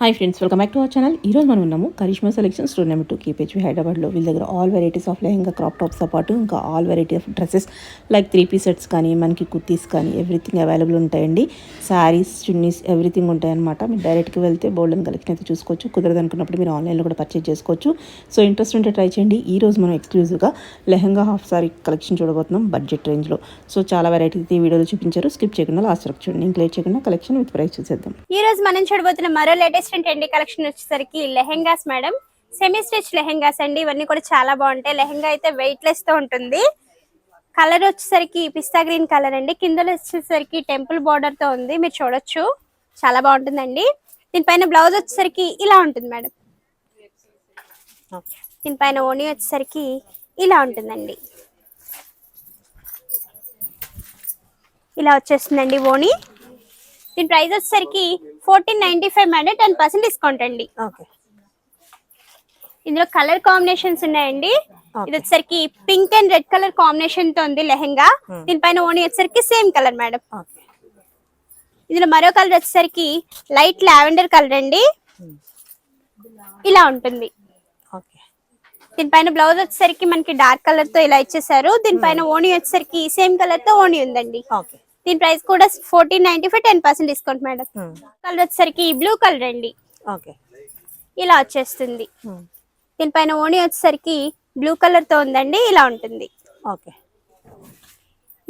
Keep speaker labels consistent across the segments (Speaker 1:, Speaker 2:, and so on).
Speaker 1: Hi friends, welcome back to our channel. ఈరోజు మనం ఉన్నాము Karishma selections store number 2 KPHB హైదరాబాద్లో. వీళ్ళ దగ్గర all varieties of lehenga crop టాప్స్తో పాటు ఇంకా all variety of dresses like 3-piece sets కానీ మనకి కుర్తీస్ కానీ ఎవ్రీథింగ్ అవైలబుల్ ఉంటాయండి. శారీస్, చున్నీస్ ఎవ్రీథింగ్ ఉంటాయన్నమాట. మీరు డైరెక్ట్గా వెళ్తే బోల్డెన్ కలెక్షన్ అయితే చూసుకోవచ్చు. కుదరదనుకున్నప్పుడు మీరు ఆన్లైన్లో కూడా పర్చేజ్ చేసుకోవచ్చు. సో ఇంట్రెస్ట్ ఉంటే ట్రై చేయండి. ఈ రోజు మనం ఎక్స్క్లూజివ్గా లెహంగా హాఫ్ సారీ కలెక్షన్ చూడబోతున్నాం బడ్జెట్ రేంజ్లో. సో చాలా వెరైటీ ఈ వీడియోలో చూపించారు. స్కిప్ చేయకుండా లాస్ట్ వరకు చూడండి. ఇంక లేట్ చేయకుండా కలెక్షన్ విత్ ప్రైస్ చూసేద్దాం.
Speaker 2: ఈ రోజు మనం చూడబోతున్న మరో లేటెస్ట్ ట్రెండీ కలెక్షన్ వచ్చేసరికి lehengas madam. Semi stitch lehengas అండి. ఇవన్నీ కూడా చాలా బాగుంటాయి. లెహెంగా అయితే వెయిట్ లెస్ తో ఉంటుంది. కలర్ వచ్చేసరికి పిస్తా గ్రీన్ కలర్ అండి. కింద వచ్చేసరికి టెంపుల్ బార్డర్ తో ఉంది, మీరు చూడొచ్చు. చాలా బాగుంటుందండి. దీనిపైన బ్లౌజ్ వచ్చేసరికి ఇలా ఉంటుంది మేడం. దీనిపైన ఓణి వచ్చేసరికి ఇలా ఉంటుందండి. ఇలా వచ్చేస్తుందండి ఓణి. దీని ప్రైస్ వచ్చేసరికి 1495 మేడం. 10% డిస్కౌంట్ అండి. ఇందులో కలర్ కాంబినేషన్స్ ఉన్నాయండి. ఇది వచ్చేసరికి pink and red colour combination తో ఉంది లెహెంగా. దీనిపైన ఓణి వచ్చేసరికి సేమ్ కలర్ మేడం. ఇందులో మరో కలర్ వచ్చేసరికి లైట్ లావెండర్ కలర్ అండి. ఇలా ఉంటుంది. దీనిపైన బ్లౌజ్ వచ్చేసరికి మనకి డార్క్ కలర్ తో ఇలా ఇచ్చేసారు. దీనిపైన ఓణి వచ్చేసరికి సేమ్ కలర్ తో ఓణి ఉందండి. దీని ప్రైస్ కూడా 1495, 10% డిస్కౌంట్ మేడం. కలర్ వచ్చేసరికి బ్లూ కలర్ అండి. ఇలా వచ్చేస్తుంది. దీనిపైన ఓణి వచ్చేసరికి బ్లూ కలర్ తో ఉందండి. ఇలా ఉంటుంది.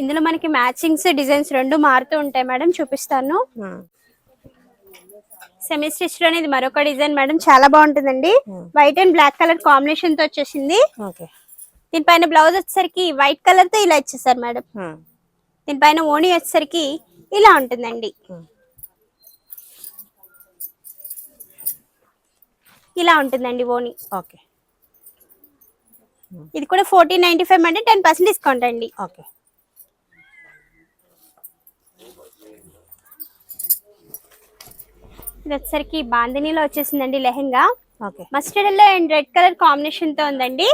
Speaker 2: ఇందులో మనకి మ్యాచింగ్స్ డిజైన్స్ రెండు మారుతూ ఉంటాయి మేడం, చూపిస్తాను. సెమీ స్టిచ్ లో ఇది మరొక డిజైన్ మేడం, చాలా బాగుంటుందండి. White and black colour combination తో వచ్చేసింది. దీనిపైన బ్లౌజ్ వచ్చేసరికి వైట్ కలర్ తో ఇలా ఇచ్చేసారు మేడం. దీనిపైన ఓణి వచ్చేసరికి ఇలా ఉంటుందండి. ఇలా ఉంటుందండి ఓణి. ఇది కూడా 1495 అంటే 10% డిస్కౌంట్ అండి. ఇది వచ్చేసరికి బాందినీలో వచ్చేసిందండి lehenga. Mustard yellow and red colour combination తో ఉందండి.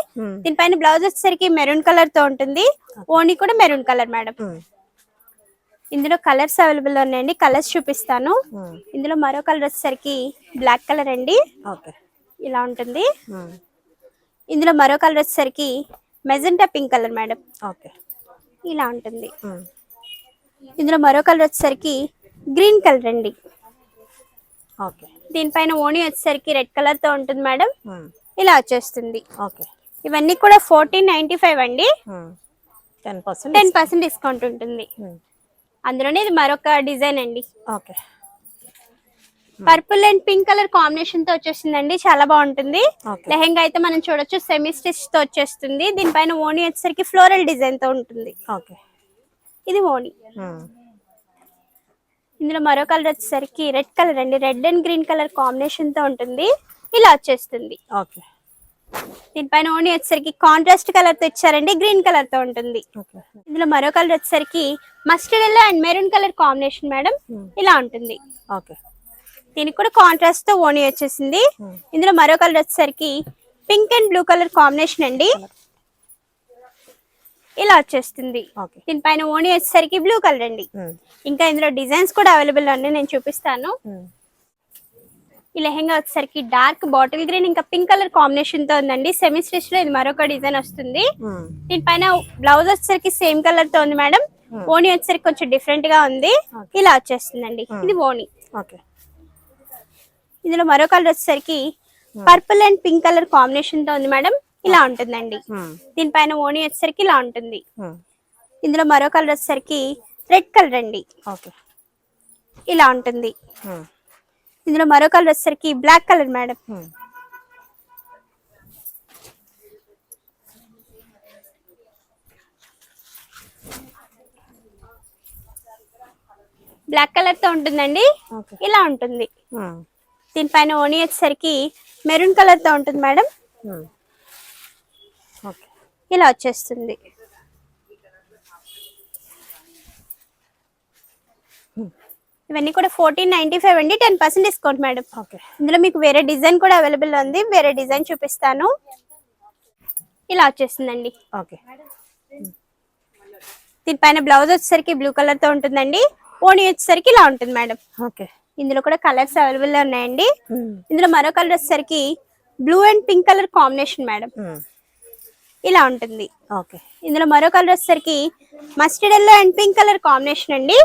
Speaker 2: దీనిపైన బ్లౌజ్ వచ్చేసరికి మెరూన్ కలర్ తో ఉంటుంది. ఓణి కూడా మెరూన్ కలర్ మేడం. ఇందులో కలర్స్ అవైలబుల్ ఉన్నాయండి, కలర్స్ చూపిస్తాను. ఇందులో మరో కలర్ వచ్చేసరికి బ్లాక్ కలర్ అండి. ఇలా ఉంటుంది. ఇందులో మరో కలర్ వచ్చేసరికి మెజెంటా పింక్ కలర్ మేడం. ఇలా ఉంటుంది. ఇందులో మరో కలర్ వచ్చేసరికి గ్రీన్ కలర్ అండి. దీనిపైన ఓణి వచ్చేసరికి రెడ్ కలర్ తో ఉంటుంది మేడం. ఇలా వచ్చేస్తుంది. ఇవన్నీ కూడా 1495 అండి. 10% డిస్కౌంట్ ఉంటుంది. అందులోనే ఇది మరొక డిజైన్ అండి. Purple and pink colour combination తో వచ్చేసిందండి, చాలా బాగుంటుంది. లెహెంగా అయితే మనం చూడొచ్చు, సెమీ స్టిచ్ తో వచ్చేస్తుంది. దీనిపైన ఓణి వచ్చేసరికి ఫ్లోరల్ డిజైన్ తో ఉంటుంది. ఇది ఓణి. ఇందులో మరో కలర్ వచ్చేసరికి రెడ్ కలర్ అండి. Red and green colour combination తో ఉంటుంది. ఇలా వచ్చేస్తుంది. దీనిపైన ఓణి వచ్చేసరికి కాంట్రాస్ట్ కలర్ తో ఇచ్చారండి, గ్రీన్ కలర్ తో ఉంటుంది. ఇందులో మరో కలర్ వచ్చేసరికి mustard yellow and maroon colour combination madam. ఇలా ఉంటుంది. దీనికి కూడా కాంట్రాస్ట్ తో ఓణి వచ్చేసింది. ఇందులో మరో కలర్ వచ్చేసరికి pink and blue colour combination అండి. ఇలా వచ్చేస్తుంది. దీనిపైన ఓణి వచ్చేసరికి బ్లూ కలర్ అండి. ఇంకా ఇందులో డిజైన్స్ కూడా అవైలబుల్ అండి, నేను చూపిస్తాను. ఈ లెహెంగా వచ్చేసరికి డార్క్ బాటిల్ గ్రీన్ ఇంకా పింక్ కలర్ కాంబినేషన్ తో ఉందండి. సెమీ స్టిచ్ లో ఇది మరొక డిజైన్ వస్తుంది. దీనిపైన బ్లౌజ్ వచ్చేసరికి సేమ్ కలర్ తో ఉంది మేడం. ఓణి వచ్చేసరికి కొంచెం డిఫరెంట్ గా ఉంది. ఇలా వచ్చేస్తుందండి. ఇది ఓణి. ఇందులో మరో కలర్ వచ్చేసరికి purple and pink colour combination తో ఉంది మేడం. ఇలా ఉంటుందండి. దీనిపైన ఓణి వచ్చేసరికి ఇలా ఉంటుంది. ఇందులో మరో కలర్ వచ్చేసరికి రెడ్ కలర్ అండి. ఇలా ఉంటుంది. ఇందులో మరో కలర్ వచ్చేసరికి black colour madam. Black colour తో ఉంటుందండి. ఇలా ఉంటుంది. దీనిపైన ఓణి వచ్చేసరికి మెరూన్ కలర్ తో ఉంటుంది మేడం. ఇలా వచ్చేస్తుంది. ఇవన్నీ కూడా 1495 అండి. 10% డిస్కౌంట్ మేడం. ఇందులో మీకు వేరే డిజైన్ కూడా అవైలబుల్ ఉంది, వేరే డిజైన్ చూపిస్తాను. ఇలా వచ్చేస్తుందండి. దీనిపైన బ్లౌజ్ వచ్చేసరికి బ్లూ కలర్ తో ఉంటుందండి. ఓణి వచ్చేసరికి ఇలా ఉంటుంది మేడం. ఇందులో కూడా కలర్స్ అవైలబుల్ లో ఉన్నాయండి. ఇందులో మరో కలర్ వచ్చేసరికి blue and pink colour combination madam. ఇలా ఉంటుంది.
Speaker 3: ఓకే.
Speaker 2: ఇందులో మరో కలర్ వచ్చేసరికి mustard yellow and pink colour combination అండి.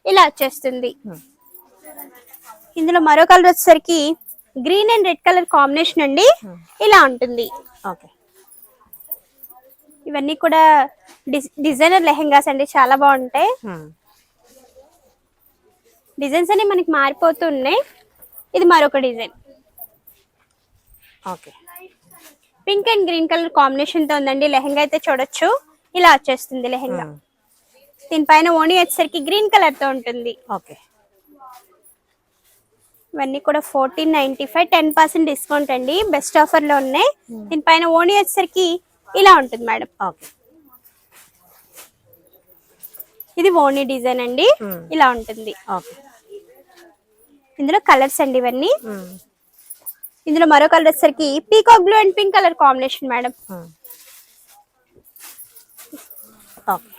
Speaker 2: ఇలా వచ్చేస్తుంది. ఇందులో మరో కలర్ వచ్చేసరికి green and red colour combination అండి. ఇలా ఉంటుంది.
Speaker 3: ఓకే.
Speaker 2: ఇవన్నీ కూడా డిజైనర్ లెహెంగాస్ అండి, చాలా బాగుంటాయి. డిజైన్స్ అన్ని మనకి మారిపోతున్నాయి. ఇది మరొక design.
Speaker 3: Okay.
Speaker 2: Pink and green colour combination తో ఉందండి. లెహెంగా అయితే చూడొచ్చు, ఇలా వచ్చేస్తుంది లెహెంగా. దీనిపైన ఓణి వచ్చేసరికి గ్రీన్ కలర్ తో ఉంటుంది.
Speaker 3: ఓకే.
Speaker 2: ఇవన్నీ కూడా 1495, 10% డిస్కౌంట్ అండి, బెస్ట్ ఆఫర్ లో ఉన్నాయి. దీనిపైన ఓణి వచ్చేసరికి ఇలా ఉంటుంది మేడం.
Speaker 3: ఓకే.
Speaker 2: ఇది ఓణి డిజైన్ అండి, ఇలా ఉంటుంది.
Speaker 3: ఓకే.
Speaker 2: ఇందులో కలర్స్ అండి ఇవన్నీ. ఇందులో మరో కలర్ వచ్చేసరికి peacock blue and pink colour combination madam.
Speaker 3: Okay.